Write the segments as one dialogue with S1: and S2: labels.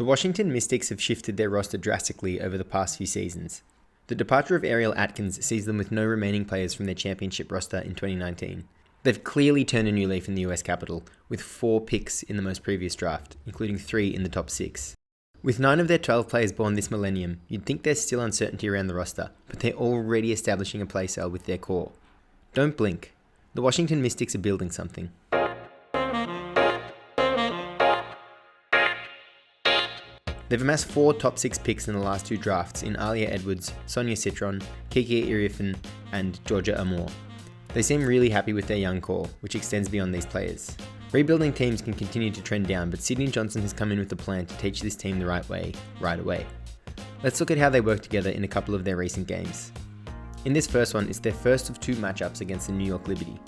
S1: The Washington Mystics have shifted their roster drastically over the past few seasons. The departure of Ariel Atkins sees them with no remaining players from their championship roster in 2019. They've clearly turned a new leaf in the US Capitol, with 4 picks in the most previous draft, including 3 in the top 6. With 9 of their 12 players born this millennium, you'd think there's still uncertainty around the roster, but they're already establishing a playstyle with their core. Don't blink. The Washington Mystics are building something. They've amassed 4 top 6 picks in the last 2 drafts in Alia Edwards, Sonia Citron, Kiki Iriafen, and Georgia Amore. They seem really happy with their young core, which extends beyond these players. Rebuilding teams can continue to trend down, but Sydney Johnson has come in with a plan to teach this team the right way, right away. Let's look at how they work together in a couple of their recent games. In this first one, it's their first of 2 matchups against the New York Liberty.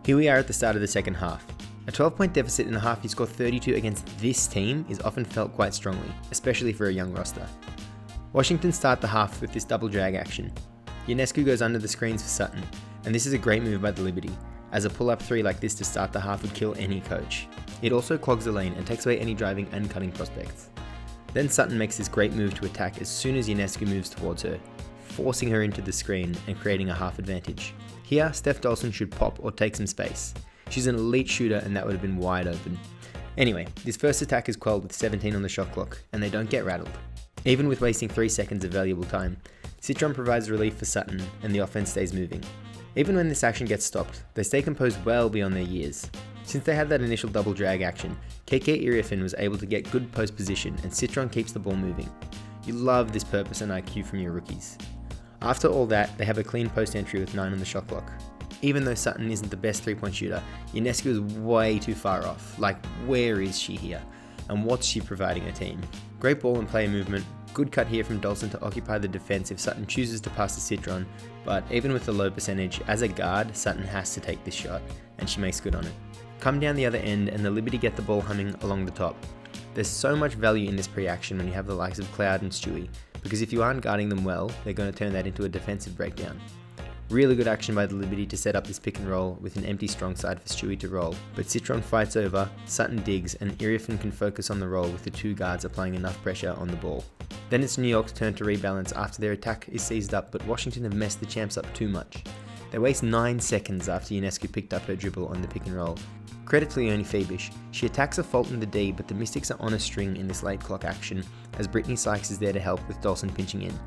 S1: Here we are at the start of the second half. A 12-point deficit in a half you score 32 against this team is often felt quite strongly, especially for a young roster. Washington start the half with this double drag action. Ionescu goes under the screens for Sutton, and this is a great move by the Liberty, as a pull-up 3 like this to start the half would kill any coach. It also clogs the lane and takes away any driving and cutting prospects. Then Sutton makes this great move to attack as soon as Ionescu moves towards her, forcing her into the screen and creating a half advantage. Here, Steph Dolson should pop or take some space. She's an elite shooter and that would have been wide open. Anyway, this first attack is quelled with 17 on the shot clock, and they don't get rattled. Even with wasting 3 seconds of valuable time, Citron provides relief for Sutton and the offense stays moving. Even when this action gets stopped, they stay composed well beyond their years. Since they had that initial double drag action, KK Iriafen was able to get good post position and Citron keeps the ball moving. You love this purpose and IQ from your rookies. After all that, they have a clean post entry with 9 on the shot clock. Even though Sutton isn't the best 3-point shooter, Ionescu is way too far off. Like, where is she here? And what's she providing her team? Great ball and player movement, good cut here from Dolson to occupy the defense if Sutton chooses to pass to Citron, but even with the low percentage, as a guard, Sutton has to take this shot, and she makes good on it. Come down the other end and the Liberty get the ball humming along the top. There's so much value in this pre-action when you have the likes of Cloud and Stewie, because if you aren't guarding them well, they're going to turn that into a defensive breakdown. Really good action by the Liberty to set up this pick and roll with an empty strong side for Stewie to roll, but Citron fights over, Sutton digs, and Iriafen can focus on the roll with the 2 guards applying enough pressure on the ball. Then it's New York's turn to rebalance after their attack is seized up, but Washington have messed the champs up too much. They waste 9 seconds after Ionescu picked up her dribble on the pick and roll. Credit to Leonie Fabish, she attacks a fault in the D, but the Mystics are on a string in this late clock action, as Brittany Sykes is there to help with Dolson pinching in.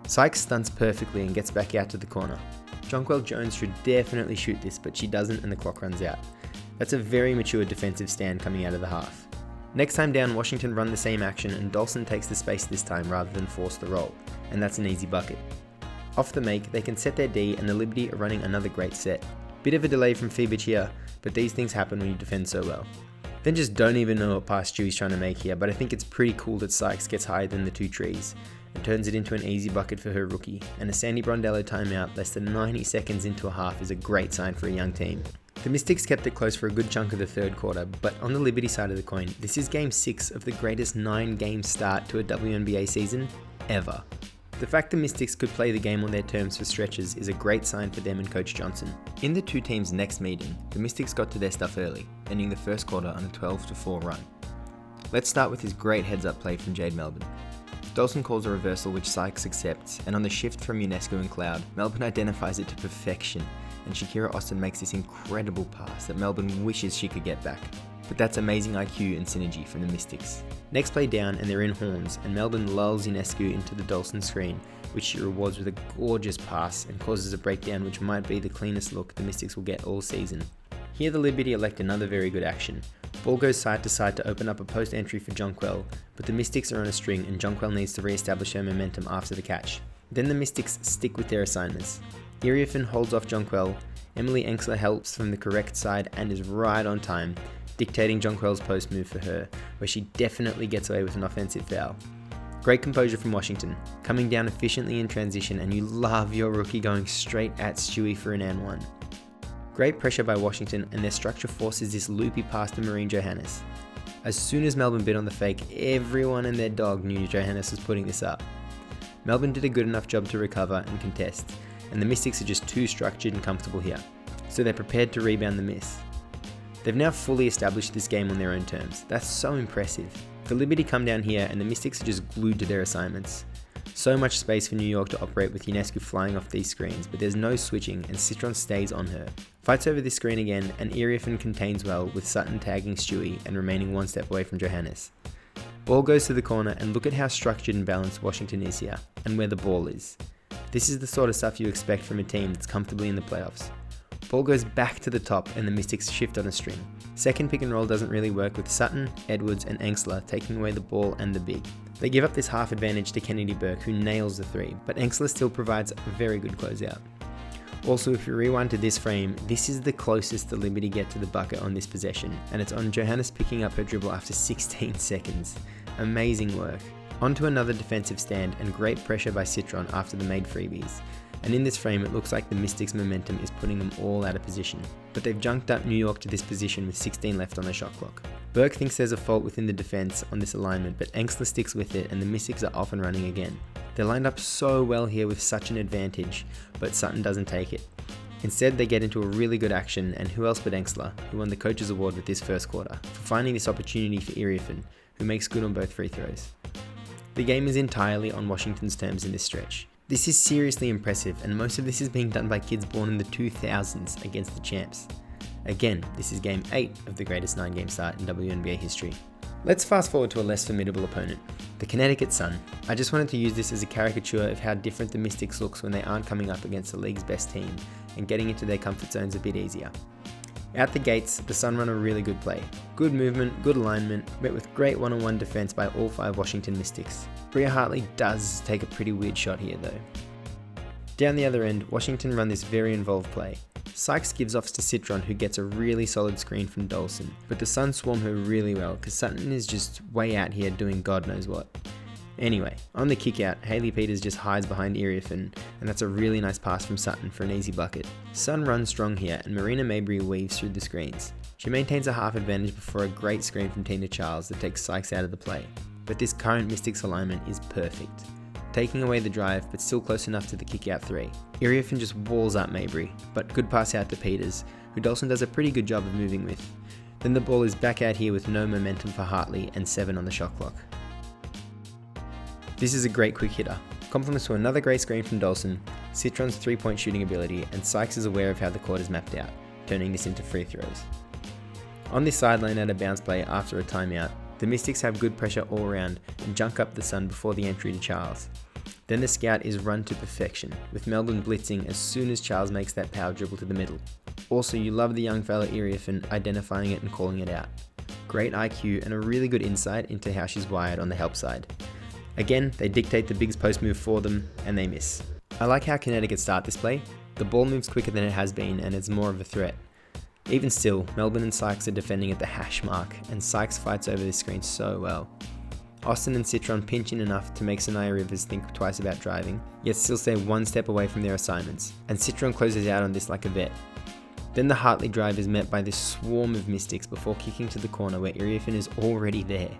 S1: Sykes stunts perfectly and gets back out to the corner. Jonquel Jones should definitely shoot this, but she doesn't and the clock runs out. That's a very mature defensive stand coming out of the half. Next time down, Washington run the same action and Dolson takes the space this time rather than force the roll, and that's an easy bucket. Off the make, they can set their D and the Liberty are running another great set. Bit of a delay from Fabish here, but these things happen when you defend so well. Then just don't even know what pass Stewie's trying to make here, but I think it's pretty cool that Sykes gets higher than the 2 trees and turns it into an easy bucket for her rookie, and a Sandy Brondello timeout less than 90 seconds into a half is a great sign for a young team. The Mystics kept it close for a good chunk of the third quarter, but on the Liberty side of the coin, this is game 6 of the greatest 9-game start to a WNBA season ever. The fact the Mystics could play the game on their terms for stretches is a great sign for them and Coach Johnson. In the 2 teams' next meeting, the Mystics got to their stuff early, ending the first quarter on a 12-4 run. Let's start with this great heads-up play from Jade Melbourne. Dolson calls a reversal which Sykes accepts, and on the shift from Ionescu and Cloud, Melbourne identifies it to perfection, and Shakira Austin makes this incredible pass that Melbourne wishes she could get back. But that's amazing IQ and synergy from the Mystics. Next play down and they're in horns, and Melbourne lulls Ionescu into the Dolson screen, which she rewards with a gorgeous pass and causes a breakdown which might be the cleanest look the Mystics will get all season. Here the Liberty elect another very good action. Ball goes side to side to open up a post entry for Jonquel, but the Mystics are on a string and Jonquel needs to re-establish her momentum after the catch. Then the Mystics stick with their assignments. Iriafen holds off Jonquel, Emily Enksler helps from the correct side and is right on time, dictating Jonquel's post move for her, where she definitely gets away with an offensive foul. Great composure from Washington, coming down efficiently in transition, and you love your rookie going straight at Stewie for an and 1. Great pressure by Washington, and their structure forces this loopy pass to Maureen Johannes. As soon as Melbourne bit on the fake, everyone and their dog knew Johannes was putting this up. Melbourne did a good enough job to recover and contest, and the Mystics are just too structured and comfortable here, so they're prepared to rebound the miss. They've now fully established this game on their own terms. That's so impressive. The Liberty come down here and the Mystics are just glued to their assignments. So much space for New York to operate with Ionescu flying off these screens, but there's no switching and Citron stays on her. Fights over this screen again and Iriafen contains well with Sutton tagging Stewie and remaining one step away from Johannes. Ball goes to the corner and look at how structured and balanced Washington is here, and where the ball is. This is the sort of stuff you expect from a team that's comfortably in the playoffs. Ball goes back to the top and the Mystics shift on a string. Second pick and roll doesn't really work with Sutton, Edwards and Engsler taking away the ball and the big. They give up this half advantage to Kennedy Burke who nails the three, but Engsler still provides a very good closeout. Also, if you rewind to this frame, this is the closest the Liberty get to the bucket on this possession, and it's on Johannes picking up her dribble after 16 seconds. Amazing work. On to another defensive stand and great pressure by Citron after the made freebies. And in this frame it looks like the Mystics' momentum is putting them all out of position, but they've junked up New York to this position with 16 left on the shot clock. Burke thinks there's a fault within the defense on this alignment, but Engsler sticks with it and the Mystics are off and running again. They're lined up so well here with such an advantage, but Sutton doesn't take it. Instead they get into a really good action, and who else but Engsler, who won the coach's award with this first quarter, for finding this opportunity for Iriafen, who makes good on both free throws. The game is entirely on Washington's terms in this stretch. This is seriously impressive, and most of this is being done by kids born in the 2000s against the champs. Again, this is game 8 of the greatest 9-game start in WNBA history. Let's fast forward to a less formidable opponent, the Connecticut Sun. I just wanted to use this as a caricature of how different the Mystics looks when they aren't coming up against the league's best team and getting into their comfort zones a bit easier. Out the gates, the Sun run a really good play. Good movement, good alignment, met with great one-on-one defense by all 5 Washington Mystics. Bria Hartley does take a pretty weird shot here though. Down the other end, Washington run this very involved play. Sykes gives off to Citron who gets a really solid screen from Dolson, but the Sun swarm her really well because Sutton is just way out here doing God knows what. Anyway, on the kick out, Hayley Peters just hides behind Iriafen, and that's a really nice pass from Sutton for an easy bucket. Sun runs strong here and Marina Mabry weaves through the screens. She maintains a half advantage before a great screen from Tina Charles that takes Sykes out of the play. But this current Mystics alignment is perfect. Taking away the drive, but still close enough to the kick-out 3. Iriafen just walls up Mabry, but good pass out to Peters, who Dolson does a pretty good job of moving with. Then the ball is back out here with no momentum for Hartley and 7 on the shot clock. This is a great quick hitter. Compliments to another great screen from Dolson, Citron's 3-point shooting ability, and Sykes is aware of how the court is mapped out, turning this into free throws. On this sideline at a bounce play after a timeout, the Mystics have good pressure all around and junk up the Sun before the entry to Charles. Then the scout is run to perfection, with Melbourne blitzing as soon as Charles makes that power dribble to the middle. Also, you love the young fella Iriafen identifying it and calling it out. Great IQ and a really good insight into how she's wired on the help side. Again, they dictate the Bigs post move for them, and they miss. I like how Connecticut start this play. The ball moves quicker than it has been, and it's more of a threat. Even still, Melbourne and Sykes are defending at the hash mark, and Sykes fights over this screen so well. Austin and Citron pinch in enough to make Sanaya Rivers think twice about driving, yet still stay one step away from their assignments, and Citron closes out on this like a vet. Then the Hartley drive is met by this swarm of Mystics before kicking to the corner where Iriafen is already there.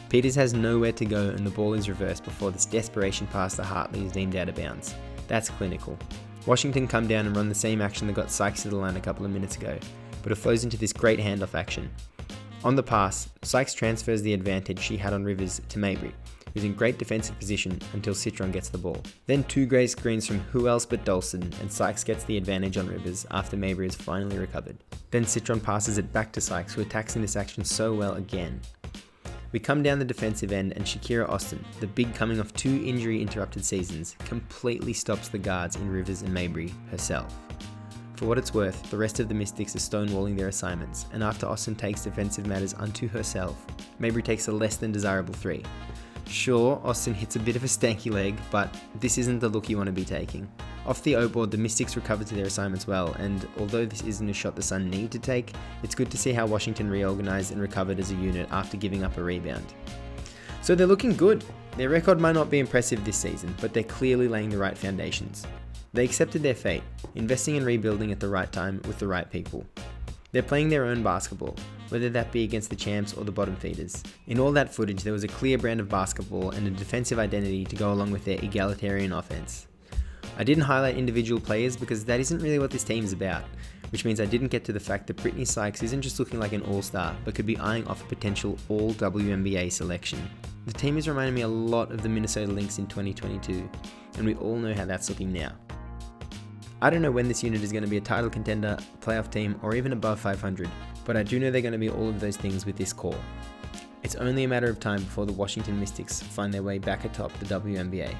S1: Peters has nowhere to go and the ball is reversed before this desperation pass to Hartley is deemed out of bounds. That's clinical. Washington come down and run the same action that got Sykes to the line a couple of minutes ago, but it flows into this great handoff action. On the pass, Sykes transfers the advantage she had on Rivers to Mabry, who's in great defensive position until Citron gets the ball. Then 2 great screens from who else but Dolson, and Sykes gets the advantage on Rivers after Mabry is finally recovered. Then Citron passes it back to Sykes, who attacks in this action so well again. We come down the defensive end and Shakira Austin, the big coming off 2 injury-interrupted seasons, completely stops the guards in Rivers and Mabry herself. For what it's worth, the rest of the Mystics are stonewalling their assignments, and after Austin takes defensive matters unto herself, Mabry takes a less than desirable 3. Sure, Austin hits a bit of a stanky leg, but this isn't the look you want to be taking. Off the O-board, the Mystics recover to their assignments well, and although this isn't a shot the Sun need to take, it's good to see how Washington reorganized and recovered as a unit after giving up a rebound. So they're looking good. Their record might not be impressive this season, but they're clearly laying the right foundations. They accepted their fate, investing and rebuilding at the right time with the right people. They're playing their own basketball, whether that be against the champs or the bottom feeders. In all that footage, there was a clear brand of basketball and a defensive identity to go along with their egalitarian offense. I didn't highlight individual players because that isn't really what this team is about. which means I didn't get to the fact that Brittany Sykes isn't just looking like an all-star, but could be eyeing off a potential all-WNBA selection. The team is reminding me a lot of the Minnesota Lynx in 2022, and we all know how that's looking now. I don't know when this unit is going to be a title contender, playoff team, or even above 500, but I do know they're going to be all of those things with this core. It's only a matter of time before the Washington Mystics find their way back atop the WNBA.